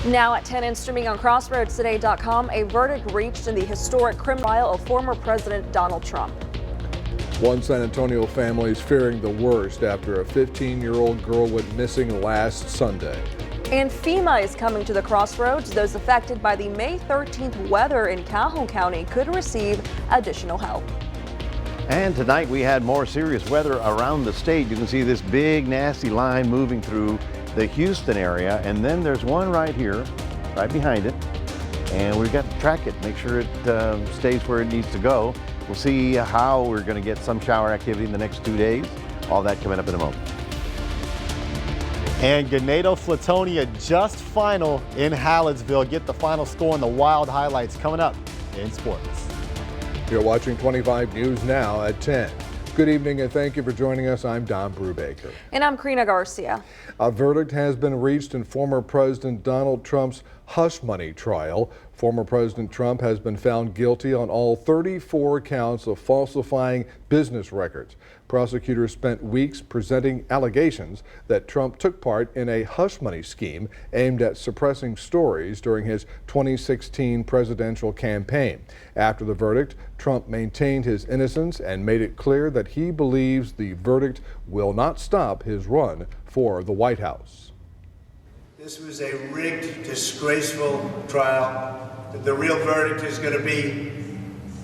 Now at 10 and streaming on CrossroadsToday.com, a verdict reached in the historic criminal trial of former President Donald Trump. One San Antonio family is fearing the worst after a 15-year-old girl went missing last Sunday. And FEMA is coming to the Crossroads. Those affected by the May 13th weather in Calhoun County could receive additional help. And tonight we had more serious weather around the state. You can see this big nasty line moving through the Houston area, and then there's one right here, right behind it, and we've got to track it, make sure it stays where it needs to go. We'll see how we're going to get some shower activity in the next 2 days. All that coming up in a moment. And Ganado Flatonia just final in Hallettsville. Get the final score and the wild highlights coming up in sports. You're watching 25 News Now at 10. Good evening and thank you for joining us. I'm Don Brubaker. And I'm Karina Garcia. A verdict has been reached in former President Donald Trump's hush money trial. Former President Trump has been found guilty on all 34 counts of falsifying business records. Prosecutors spent weeks presenting allegations that Trump took part in a hush money scheme aimed at suppressing stories during his 2016 presidential campaign. After the verdict, Trump maintained his innocence and made it clear that he believes the verdict will not stop his run for the White House. This was a rigged, disgraceful trial. The real verdict is going to be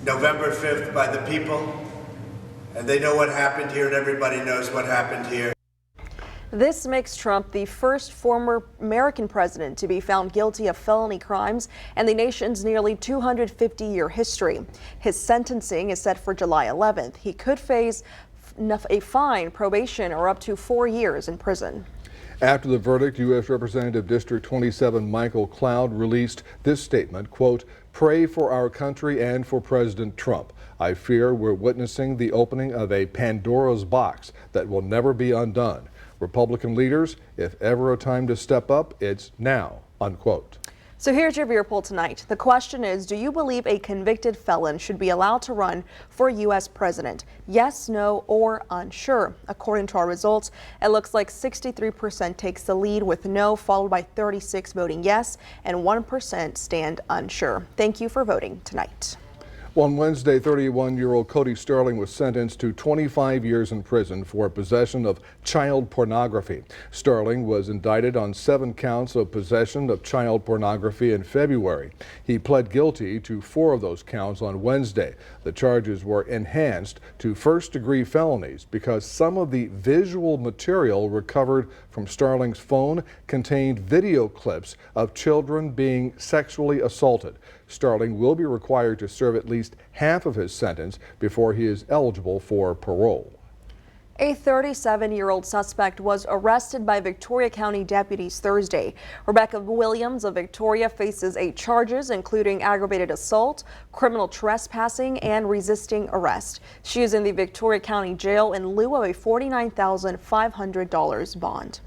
November 5th by the people. And they know what happened here, and everybody knows what happened here. This makes Trump the first former American president to be found guilty of felony crimes in the nation's nearly 250-year history. His sentencing is set for July 11th. He could face a fine, probation, or up to 4 years in prison. After the verdict, U.S. Representative District 27 Michael Cloud released this statement, quote, "Pray for our country and for President Trump. I fear we're witnessing the opening of a Pandora's box that will never be undone. Republican leaders, if ever a time to step up, it's now," unquote. So here's your viewer poll tonight. The question is, do you believe a convicted felon should be allowed to run for U.S. president? Yes, no, or unsure. According to our results, it looks like 63% takes the lead with no, followed by 36% voting yes, and 1% stand unsure. Thank you for voting tonight. On Wednesday, 31-year-old Cody Sterling was sentenced to 25 years in prison for possession of child pornography. Sterling was indicted on 7 counts of possession of child pornography in February. He pled guilty to 4 of those counts on Wednesday. The charges were enhanced to first-degree felonies because some of the visual material recovered from Sterling's phone contained video clips of children being sexually assaulted. Sterling will be required to serve at least half of his sentence before he is eligible for parole. A 37-year-old suspect was arrested by Victoria County deputies Thursday. Rebecca Williams of Victoria faces 8 charges, including aggravated assault, criminal trespassing, and resisting arrest. She is in the Victoria County Jail in lieu of a $49,500 bond.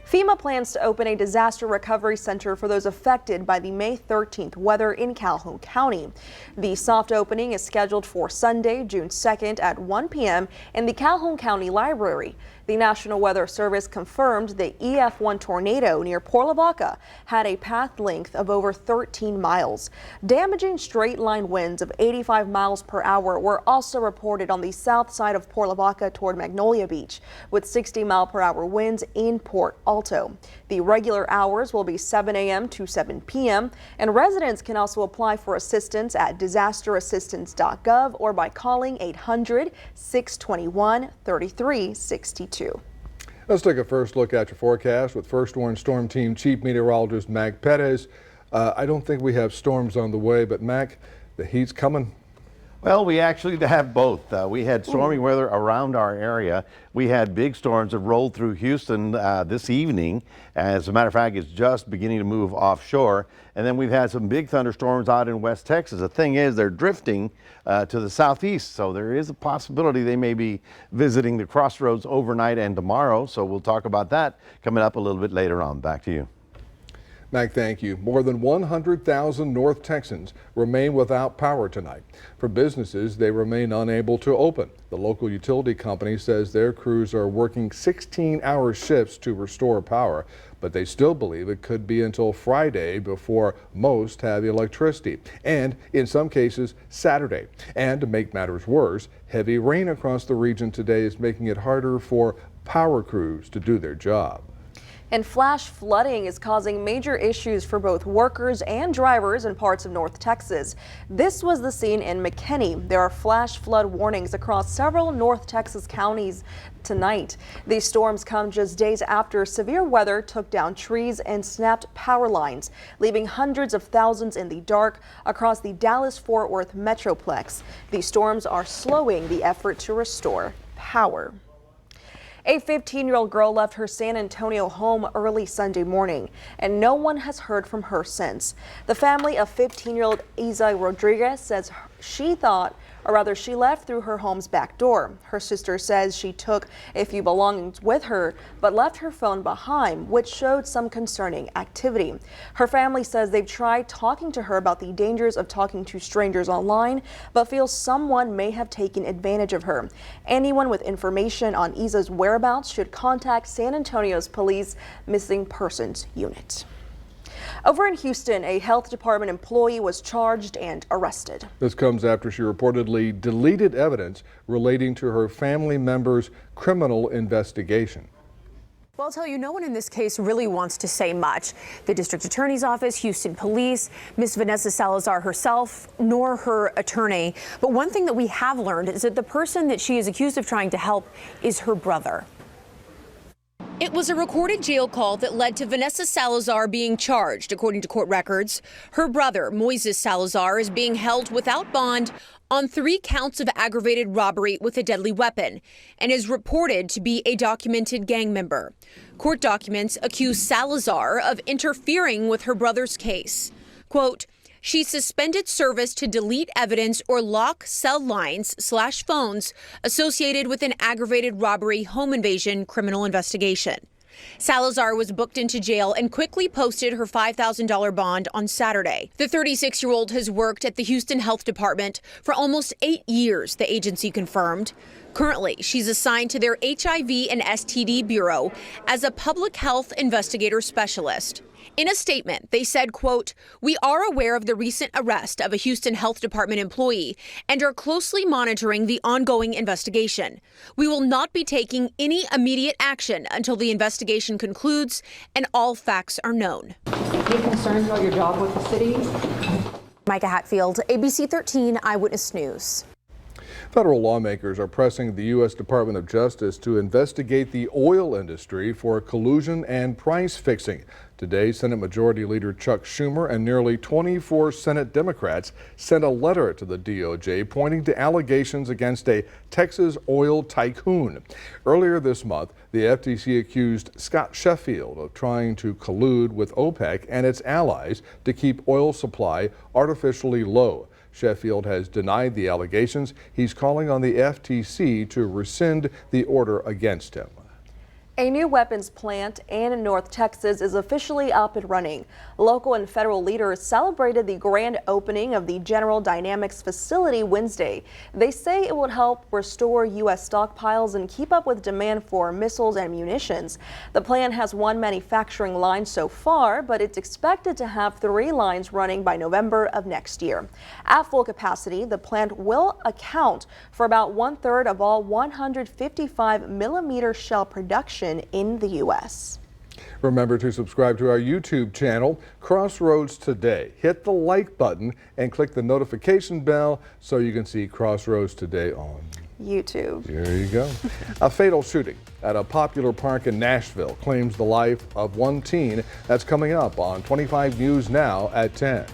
FEMA plans to open a disaster recovery center for those affected by the May 13th weather in Calhoun County. The soft opening is scheduled for Sunday, June 2nd at 1 p.m. in the Calhoun County Library. The National Weather Service confirmed the EF1 tornado near Port Lavaca had a path length of over 13 miles. Damaging straight-line winds of 85 miles per hour were also reported on the south side of Port Lavaca toward Magnolia Beach, with 60-mile-per-hour winds in Port Alto. The regular hours will be 7 a.m. to 7 p.m., and residents can also apply for assistance at disasterassistance.gov or by calling 800-621-3362. Let's take a first look at your forecast with First Warn Storm Team Chief Meteorologist Mac Perez. I don't think we have storms on the way, but Mac, the heat's coming. Well, we actually have both. We had stormy weather around our area. We had big storms that rolled through Houston this evening. As a matter of fact, it's just beginning to move offshore. And then we've had some big thunderstorms out in West Texas. The thing is, they're drifting to the southeast, so there is a possibility they may be visiting the Crossroads overnight and tomorrow. So we'll talk about that coming up a little bit later on. Back to you. Mac, thank you. More than 100,000 North Texans remain without power tonight. For businesses, they remain unable to open. The local utility company says their crews are working 16-hour shifts to restore power, but they still believe it could be until Friday before most have electricity, and in some cases, Saturday. And to make matters worse, heavy rain across the region today is making it harder for power crews to do their job. And flash flooding is causing major issues for both workers and drivers in parts of North Texas. This was the scene in McKinney. There are flash flood warnings across several North Texas counties tonight. These storms come just days after severe weather took down trees and snapped power lines, leaving hundreds of thousands in the dark across the Dallas-Fort Worth Metroplex. These storms are slowing the effort to restore power. A 15-year-old girl left her San Antonio home early Sunday morning, and no one has heard from her since. The family of 15-year-old Isa Rodriguez says she left through her home's back door. Her sister says she took a few belongings with her, but left her phone behind, which showed some concerning activity. Her family says they've tried talking to her about the dangers of talking to strangers online, but feels someone may have taken advantage of her. Anyone with information on Isa's whereabouts should contact San Antonio's Police Missing Persons Unit. Over in Houston, a health department employee was charged and arrested. This comes after she reportedly deleted evidence relating to her family member's criminal investigation. Well, I'll tell you, no one in this case really wants to say much. The district attorney's office, Houston police, Miss Vanessa Salazar herself, nor her attorney. But one thing that we have learned is that the person that she is accused of trying to help is her brother. It was a recorded jail call that led to Vanessa Salazar being charged, according to court records. Her brother, Moises Salazar, is being held without bond on 3 counts of aggravated robbery with a deadly weapon and is reported to be a documented gang member. Court documents accuse Salazar of interfering with her brother's case. Quote, she suspended service to delete evidence or lock cell lines/phones associated with an aggravated robbery home invasion criminal investigation. Salazar was booked into jail and quickly posted her $5,000 bond on Saturday. The 36-year-old has worked at the Houston Health Department for almost 8 years, the agency confirmed. Currently, she's assigned to their HIV and STD Bureau as a public health investigator specialist. In a statement, they said, quote, we are aware of the recent arrest of a Houston Health Department employee and are closely monitoring the ongoing investigation. We will not be taking any immediate action until the investigation concludes and all facts are known. Any concerns about your job with the city? Micah Hatfield, ABC 13 Eyewitness News. Federal lawmakers are pressing the U.S. Department of Justice to investigate the oil industry for collusion and price fixing. Today, Senate Majority Leader Chuck Schumer and nearly 24 Senate Democrats sent a letter to the DOJ pointing to allegations against a Texas oil tycoon. Earlier this month, the FTC accused Scott Sheffield of trying to collude with OPEC and its allies to keep oil supply artificially low. Sheffield has denied the allegations. He's calling on the FTC to rescind the order against him. A new weapons plant in North Texas is officially up and running. Local and federal leaders celebrated the grand opening of the General Dynamics facility Wednesday. They say it would help restore U.S. stockpiles and keep up with demand for missiles and munitions. The plant has 1 manufacturing line so far, but it's expected to have 3 lines running by November of next year. At full capacity, the plant will account for about 1/3 of all 155mm shell production in the U.S. Remember to subscribe to our YouTube channel, Crossroads Today. Hit the like button and click the notification bell so you can see Crossroads Today on YouTube. There you go. A fatal shooting at a popular park in Nashville claims the life of 1 teen. That's coming up on 25 News Now at 10.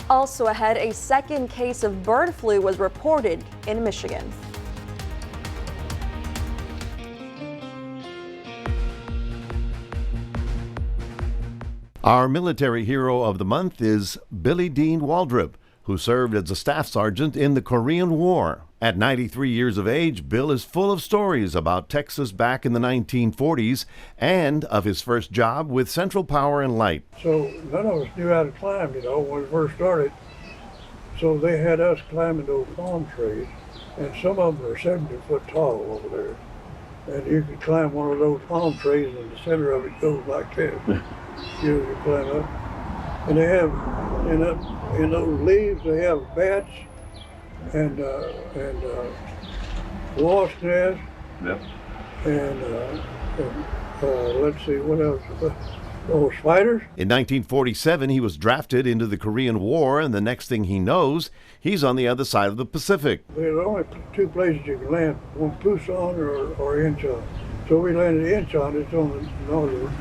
Also ahead, a second case of bird flu was reported in Michigan. Our military hero of the month is Billy Dean Waldrop, who served as a staff sergeant in the Korean War. At 93 years of age, Bill is full of stories about Texas back in the 1940s and of his first job with Central Power and Light. So none of us knew how to climb, when we first started. So they had us climbing those palm trees, and some of them are 70 foot tall over there. And you can climb one of those palm trees, and the center of it goes like this. You climb up. And they have, in those leaves, they have bats and wasp nests. Yep. And let's see, what else? Spiders. In 1947, he was drafted into the Korean War, and the next thing he knows, he's on the other side of the Pacific. There's only two places you can land, one Pusan or Incheon. So we landed in Incheon, it's on the northern.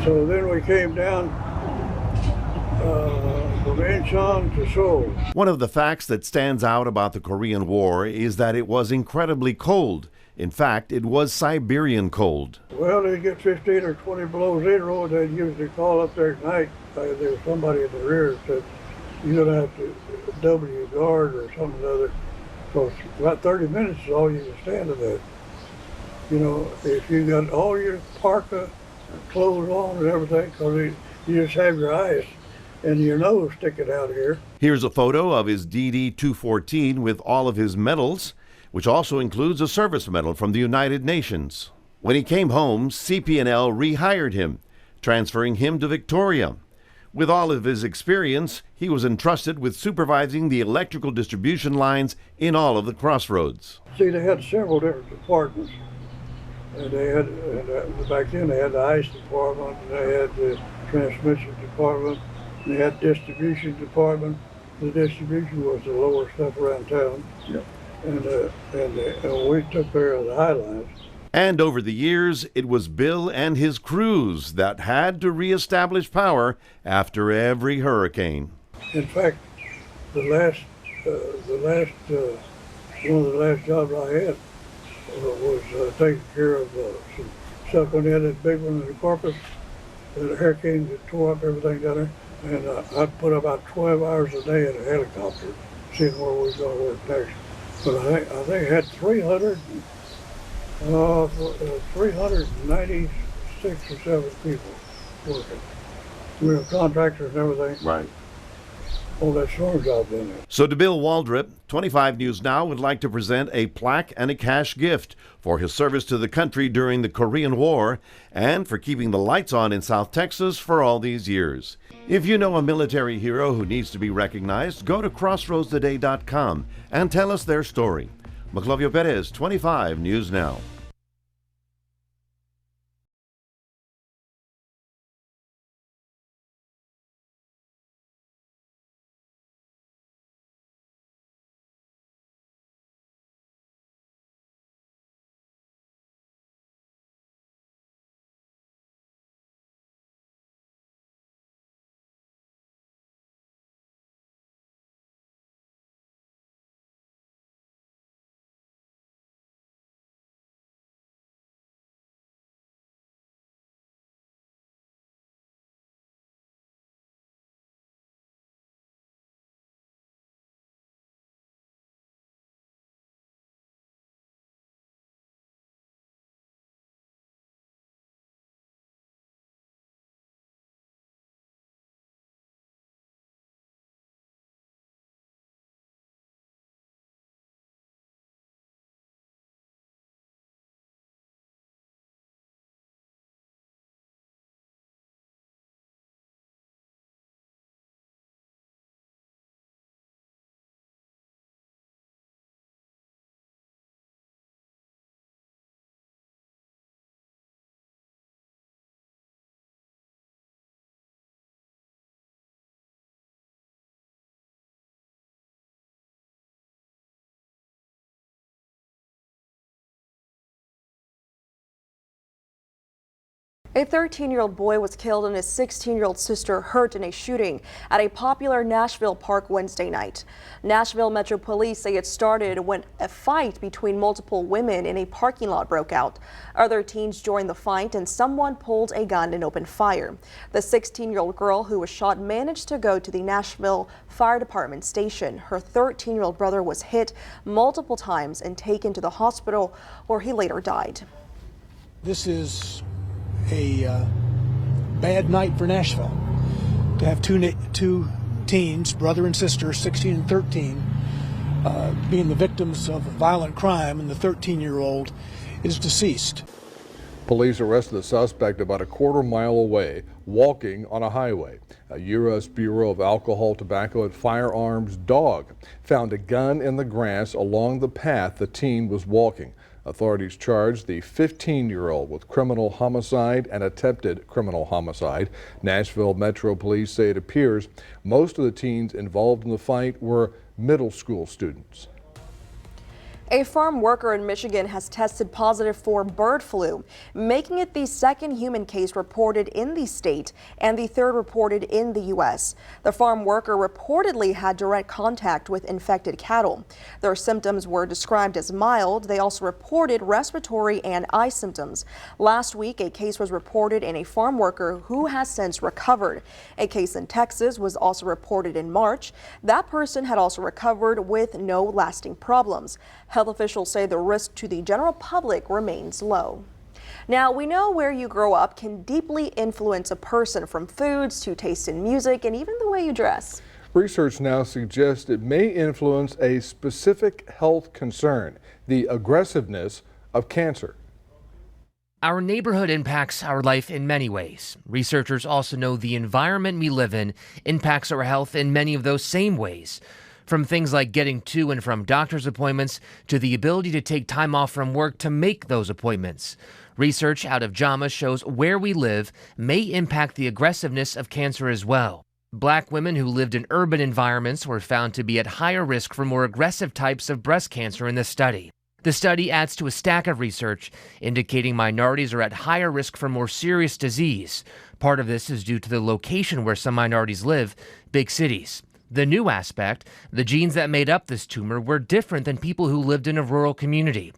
So then we came down from Incheon to Seoul. One of the facts that stands out about the Korean War is that it was incredibly cold. In fact, it was Siberian cold. Well, they get 15 or 20 below zero, they'd usually call up there at night. There was somebody in the rear that said, you're going to have to double your guard or something or other. So about 30 minutes is all you can stand of that. If you got all your parka clothes on and everything, because you just have your eyes and your nose sticking out here. Here's a photo of his DD-214 with all of his medals, which also includes a service medal from the United Nations. When he came home, CP&L rehired him, transferring him to Victoria. With all of his experience, he was entrusted with supervising the electrical distribution lines in all of the crossroads. See, they had several different departments. And they had, back then they had the ice department, and they had the transmission department, and they had distribution department. The distribution was the lower stuff around town. Yep. And we took care of the high lines. And over the years, it was Bill and his crews that had to reestablish power after every hurricane. In fact, one of the last jobs I had was taking care of some stuff when they had that big one in the Corpus, the hurricane that tore up everything down there. And I'd put about 12 hours a day in a helicopter, seeing where we was going to work next. But I think I had 396 or 7 people working. We were contractors and everything. Right. All that storm job in there. So to Bill Waldrop, 25 News Now would like to present a plaque and a cash gift for his service to the country during the Korean War and for keeping the lights on in South Texas for all these years. If you know a military hero who needs to be recognized, go to crossroadstoday.com and tell us their story. Maclovio Perez, 25 News Now. A 13-year-old boy was killed and his 16-year-old sister hurt in a shooting at a popular Nashville park Wednesday night. Nashville Metro Police say it started when a fight between multiple women in a parking lot broke out. Other teens joined the fight and someone pulled a gun and opened fire. The 16-year-old girl who was shot managed to go to the Nashville Fire Department station. Her 13-year-old brother was hit multiple times and taken to the hospital where he later died. This is a bad night for Nashville. To have two teens, brother and sister, 16 and 13, being the victims of violent crime, and the 13-year-old is deceased. Police arrested the suspect about a quarter-mile away, walking on a highway. A U.S. Bureau of Alcohol, Tobacco, and Firearms dog found a gun in the grass along the path the teen was walking. Authorities charged the 15-year-old with criminal homicide and attempted criminal homicide. Nashville Metro Police say it appears most of the teens involved in the fight were middle school students. A farm worker in Michigan has tested positive for bird flu, making it the second human case reported in the state and the third reported in the U.S. The farm worker reportedly had direct contact with infected cattle. Their symptoms were described as mild. They also reported respiratory and eye symptoms. Last week, a case was reported in a farm worker who has since recovered. A case in Texas was also reported in March. That person had also recovered with no lasting problems. Health officials say the risk to the general public remains low. Now, we know where you grow up can deeply influence a person, from foods to taste in music and even the way you dress. Research now suggests it may influence a specific health concern, the aggressiveness of cancer. Our neighborhood impacts our life in many ways. Researchers also know the environment we live in impacts our health in many of those same ways. From things like getting to and from doctor's appointments to the ability to take time off from work to make those appointments. Research out of JAMA shows where we live may impact the aggressiveness of cancer as well. Black women who lived in urban environments were found to be at higher risk for more aggressive types of breast cancer in the study. The study adds to a stack of research indicating minorities are at higher risk for more serious disease. Part of this is due to the location where some minorities live, big cities. The new aspect, the genes that made up this tumor were different than people who lived in a rural community.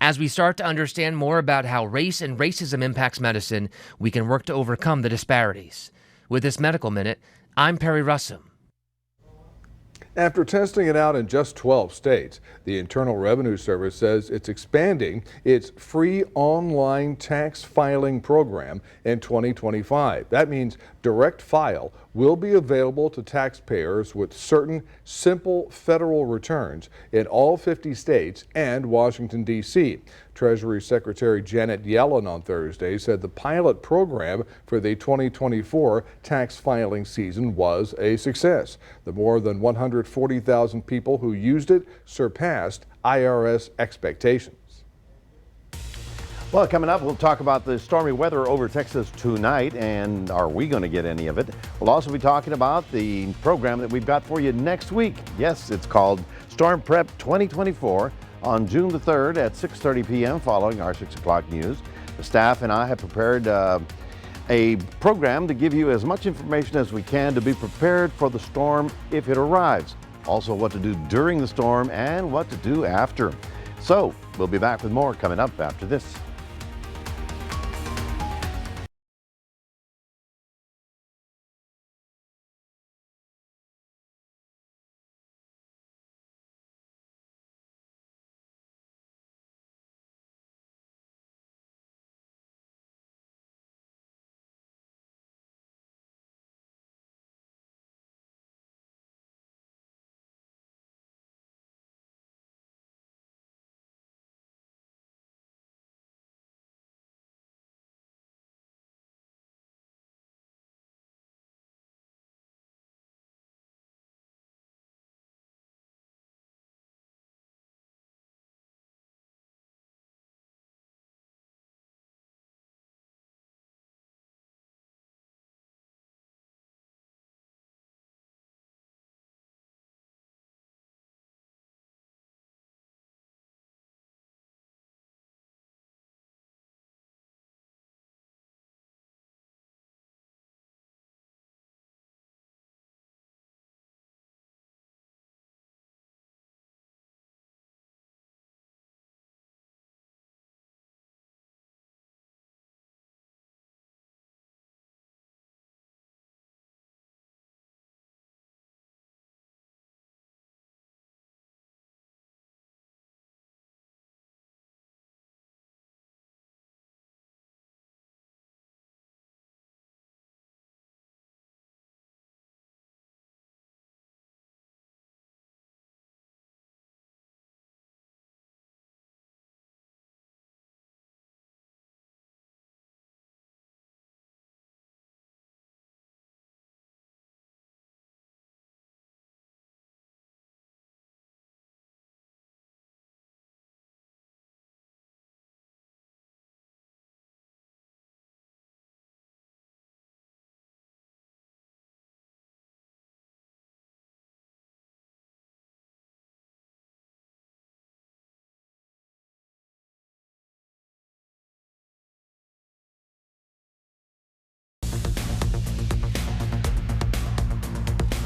As we start to understand more about how race and racism impacts medicine, we can work to overcome the disparities. With this Medical Minute, I'm Perry Russum. After testing it out in just 12 states, the Internal Revenue Service says it's expanding its free online tax filing program in 2025. That means Direct File will be available to taxpayers with certain simple federal returns in all 50 states and Washington, D.C. Treasury Secretary Janet Yellen on Thursday said the pilot program for the 2024 tax filing season was a success. The more than 140,000 people who used it surpassed IRS expectations. Well, coming up, we'll talk about the stormy weather over Texas tonight, and are we going to get any of it? We'll also be talking about the program that we've got for you next week. Yes, it's called Storm Prep 2024 on June the 3rd at 6:30 p.m. following our 6 o'clock news. The staff and I have prepared a program to give you as much information as we can to be prepared for the storm if it arrives. Also, what to do during the storm and what to do after. So, we'll be back with more coming up after this.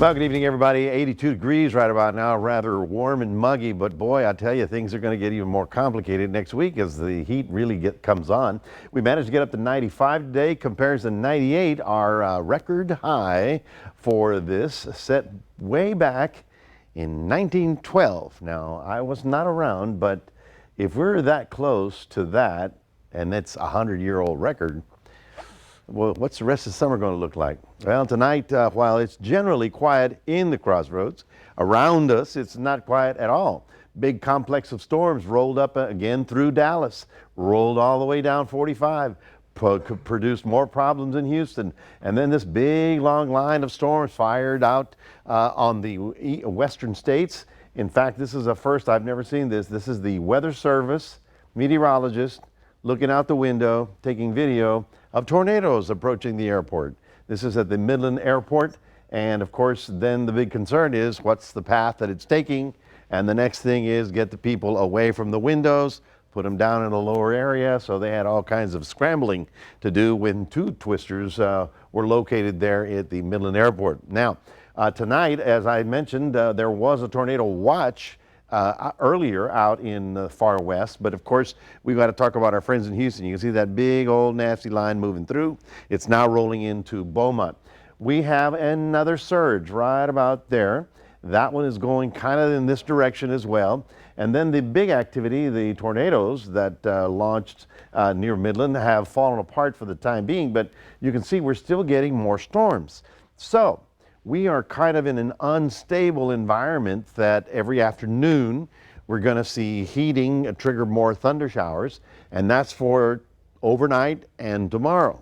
Well, good evening, everybody. 82 degrees right about now, rather warm and muggy, but boy, I tell you, things are going to get even more complicated next week as the heat really comes on. We managed to get up to 95 today, compares to 98, our record high for this, set way back in 1912. Now, I was not around, but if we're that close to that, and it's a 100-year-old record, well, what's the rest of the summer going to look like? Well, tonight, while it's generally quiet in the Crossroads, around us, it's not quiet at all. Big complex of storms rolled up again through Dallas, rolled all the way down 45, produced more problems in Houston. And then this big, long line of storms fired out on the western states. In fact, this is a first. I've never seen this. This is the Weather Service meteorologist looking out the window, taking video of tornadoes approaching the airport. This is at the Midland Airport, and of course then the big concern is what's the path that it's taking, and the next thing is get the people away from the windows, put them down in a lower area. So they had all kinds of scrambling to do when two twisters were located there at the Midland Airport. Now tonight, as I mentioned, there was a tornado watch earlier out in the far west, but of course we've got to talk about our friends in Houston. You can see that big old nasty line moving through. It's now rolling into Beaumont. We have another surge right about there. That one is going kind of in this direction as well. And then the big activity, the tornadoes that launched near Midland, have fallen apart for the time being, but you can see we're still getting more storms. So we are kind of in an unstable environment that every afternoon we're going to see heating trigger more thunder showers, and that's for overnight and tomorrow.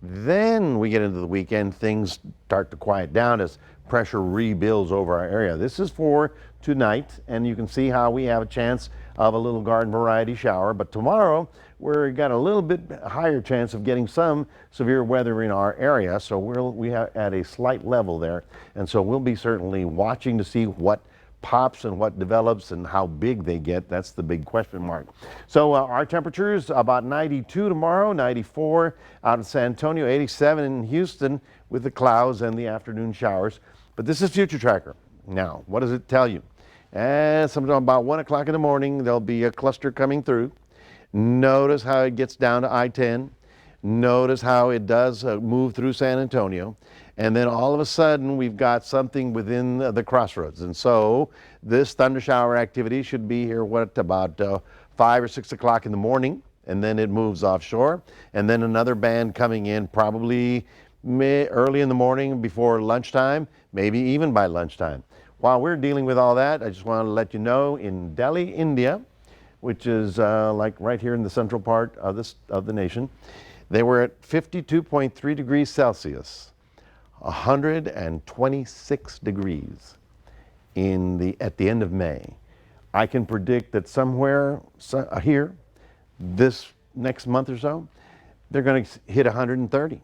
Then we get into the weekend, things start to quiet down as pressure rebuilds over our area. This is for tonight, and you can see how we have a chance of a little garden variety shower. But tomorrow, we've got a little bit higher chance of getting some severe weather in our area. So we are at a slight level there. And so we'll be certainly watching to see what pops and what develops and how big they get. That's the big question mark. So our temperatures about 92 tomorrow, 94 out in San Antonio, 87 in Houston with the clouds and the afternoon showers. But this is Future Tracker. Now, what does it tell you? Sometime about 1 o'clock in the morning, there'll be a cluster coming through. Notice how it gets down to I-10. Notice how it does move through San Antonio. And then all of a sudden, we've got something within the Crossroads. And so this thunder shower activity should be here, about 5 or 6 o'clock in the morning. And then it moves offshore. And then another band coming in probably early in the morning before lunchtime, maybe even by lunchtime. While we're dealing with all that, I just want to let you know in Delhi, India, which is like right here in the central part of the nation, they were at 52.3 degrees Celsius, 126 degrees at the end of May. I can predict that somewhere here, this next month or so, they're going to hit 130.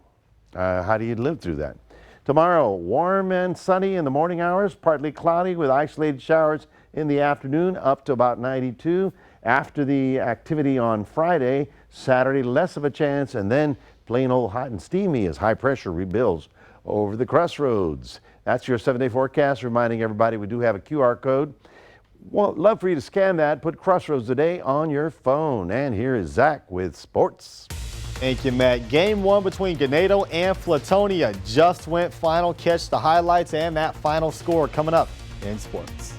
How do you live through that? Tomorrow, warm and sunny in the morning hours, partly cloudy with isolated showers in the afternoon, up to about 92. After the activity on Friday, Saturday, less of a chance, and then plain old hot and steamy as high pressure rebuilds over the Crossroads. That's your 7-day forecast, reminding everybody we do have a QR code. Well, love for you to scan that, put Crossroads Today on your phone. And here is Zach with sports. Thank you, Matt. Game 1 between Ganado and Flatonia just went final. Catch the highlights and that final score coming up in sports.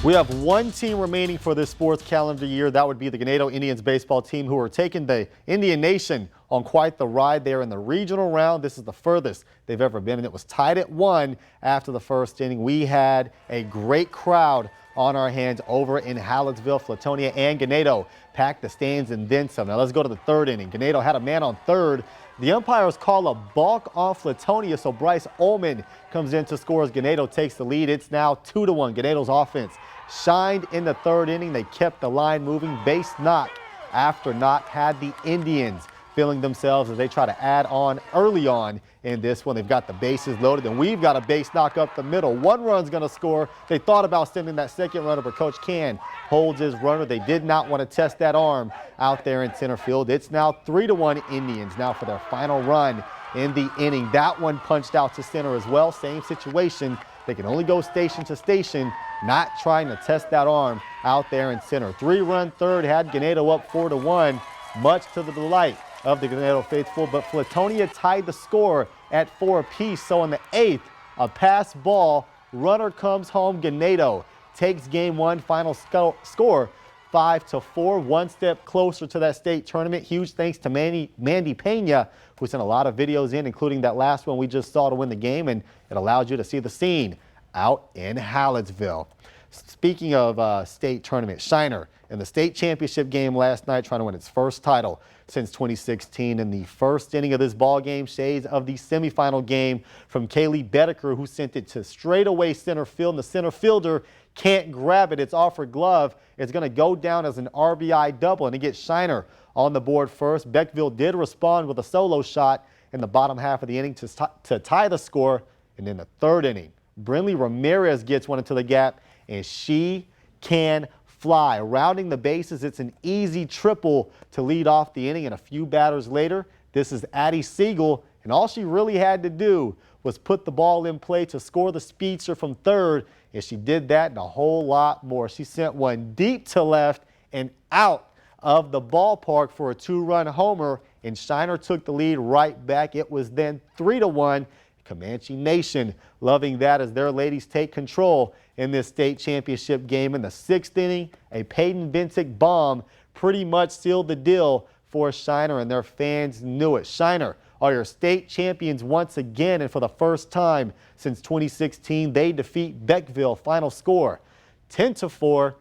We have one team remaining for this sports calendar year. That would be the Ganado Indians baseball team, who are taking the Indian Nation on quite the ride there in the regional round. This is the furthest they've ever been, and it was tied at 1 after the first inning. We had a great crowd on our hands over in Hallettsville. Flatonia and Ganado packed the stands and then some. Now let's go to the third inning. Ganado had a man on third. The umpires call a balk on Flatonia, so Bryce Ullman comes in to score as Ganado takes the lead. It's now 2-1. Ganado's offense shined in the third inning. They kept the line moving. Base knock after knock had the Indians feeling themselves as they try to add on early on in this one. They've got the bases loaded, and we've got a base knock up the middle. One run's going to score. They thought about sending that second runner, but Coach Can holds his runner. They did not want to test that arm out there in center field. It's now 3-1 Indians now for their final run in the inning. That one punched out to center as well. Same situation. They can only go station to station, not trying to test that arm out there in center. 3-run third had Ganado up 4-1, much to the delight of the Ganado faithful, but Flatonia tied the score at 4 apiece. So in the 8th, a pass ball, runner comes home. Ganado takes game one. Final score 5-4, one step closer to that state tournament. Huge thanks to Mandy Pena, who sent a lot of videos in, including that last one we just saw to win the game, and it allowed you to see the scene out in Hallettsville. Speaking of state tournament, Shiner in the state championship game last night, trying to win its first title since 2016. In the first inning of this ball game, shades of the semifinal game from Kaylee Bedeker, who sent it to straightaway center field, and the center fielder can't grab it. It's off her glove. It's going to go down as an RBI double, and it gets Shiner on the board first. Beckville did respond with a solo shot in the bottom half of the inning to tie the score. And in the third inning, Brinley Ramirez gets one into the gap, and she can fly. Rounding the bases, it's an easy triple to lead off the inning. And a few batters later, this is Addie Siegel, and all she really had to do was put the ball in play to score the speedster from third, and she did that and a whole lot more. She sent one deep to left and out of the ballpark for a 2-run homer, and Shiner took the lead right back. It was then 3-1. Comanche Nation loving that as their ladies take control in this state championship game. In the 6th inning, a Peyton Vincic bomb pretty much sealed the deal for Shiner, and their fans knew it. Shiner are your state champions once again, and for the first time since 2016, they defeat Beckville. Final score 10-4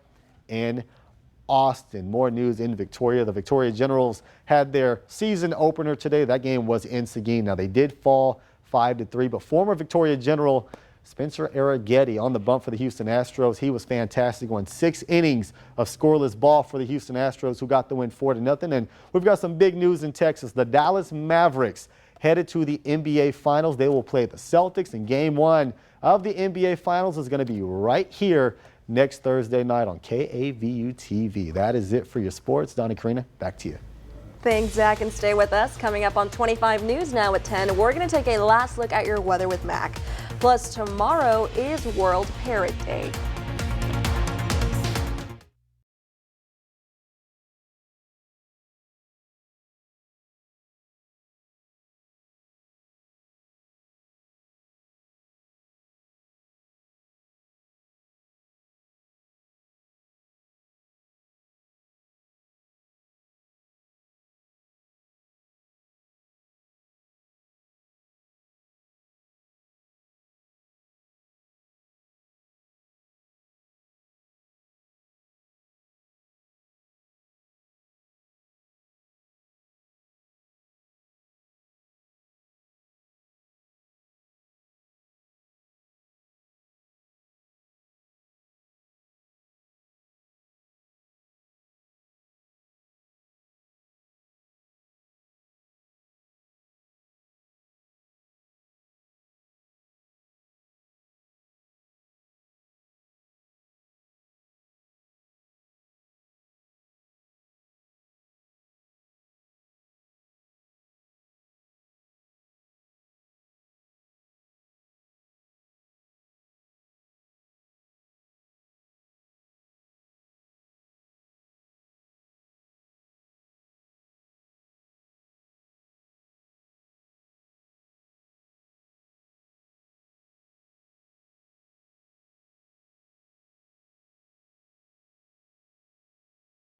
in Austin. More news in Victoria. The Victoria Generals had their season opener today. That game was in Seguin. Now, they did fall 5-3, but former Victoria General Spencer Arrighetti on the bump for the Houston Astros. He was fantastic. Won 6 innings of scoreless ball for the Houston Astros, who got the win 4-0. And we've got some big news in Texas. The Dallas Mavericks headed to the NBA Finals. They will play the Celtics, and game one of the NBA Finals is going to be right here next Thursday night on KAVU TV. That is it for your sports. Donnie, Karina, back to you. Thanks, Zach, and stay with us. Coming up on 25 News now at 10, we're going to take a last look at your weather with Mac. Plus, tomorrow is World Parrot Day.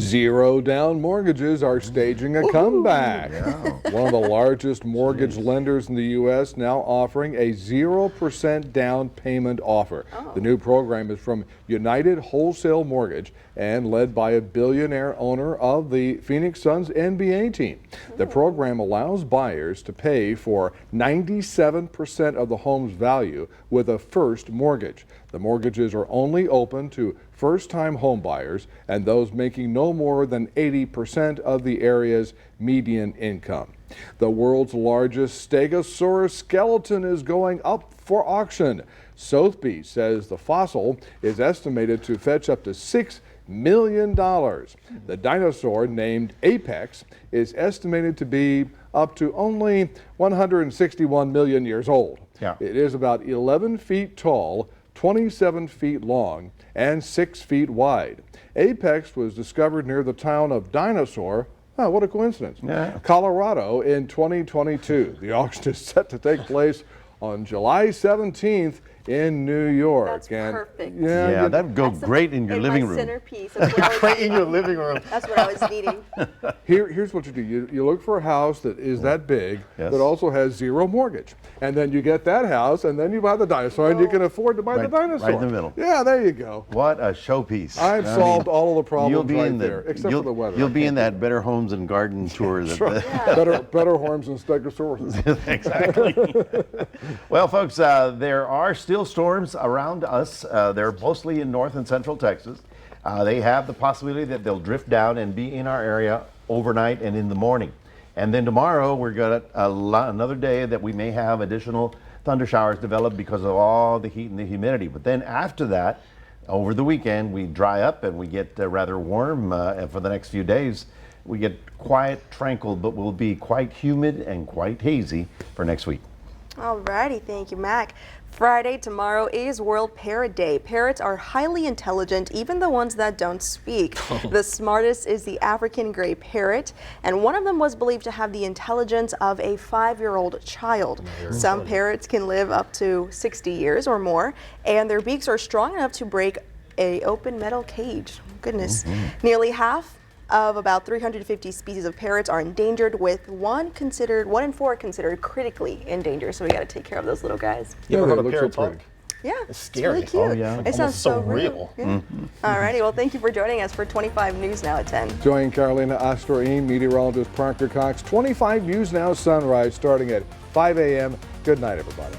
Zero down mortgages are staging a comeback. One of the largest mortgage lenders in the U.S. now offering a 0% down payment offer. The new program is from United Wholesale Mortgage and led by a billionaire owner of the Phoenix Suns NBA team. The program allows buyers to pay for 97% of the home's value with a first mortgage. The mortgages are only open to first-time home buyers and those making no more than 80% of the area's median income. The world's largest Stegosaurus skeleton is going up for auction. Sotheby's says the fossil is estimated to fetch up to $6 million. The dinosaur, named Apex, is estimated to be up to only 161 million years old. It is about 11 feet tall, 27 feet long, and 6 feet wide. Apex was discovered near the town of Dinosaur, what a coincidence, Colorado in 2022. The auction is set to take place on July 17th in New York. That's perfect. Yeah, that would go great in your living room. Centerpiece. That's what I was Great in your living room. That's what I was needing. Here's what you do. You look for a house that is that big, that also has zero mortgage. And then you get that house, and then you buy the dinosaur, and you can afford to buy the dinosaur. Right in the middle. Yeah, there you go. What a showpiece. I've solved all of the problems right there, except you'll, for the weather. You'll be in that Better Homes and Garden tour. Better Homes and Stegosauruses. Exactly. Well, folks, there are still storms around us. They're mostly in north and central Texas. They have the possibility that they'll drift down and be in our area overnight and in the morning. And then tomorrow we're going to another day that we may have additional thunder showers develop because of all the heat and the humidity. But then after that, over the weekend, we dry up and we get rather warm. And for the next few days, we get quiet, tranquil, but will be quite humid and quite hazy for next week. Alrighty, thank you, Mac. Friday, tomorrow, is World Parrot Day. Parrots are highly intelligent, even the ones that don't speak. The smartest is the African gray parrot, and one of them was believed to have the intelligence of a 5-year-old child. Some parrots can live up to 60 years or more, and their beaks are strong enough to break an open metal cage. Goodness. Nearly half of about 350 species of parrots are endangered, with 1 in 4 considered critically endangered. So we got to take care of those little guys. You ever heard they a look parrot so talk? pretty. Yeah, It's scary. It's really cute. yeah. It sounds so real. real. Alrighty, well, thank you for joining us for 25 News Now at 10. Join Carolina Astroin, meteorologist Parker Cox. 25 News Now Sunrise starting at 5 a.m. Good night, everybody.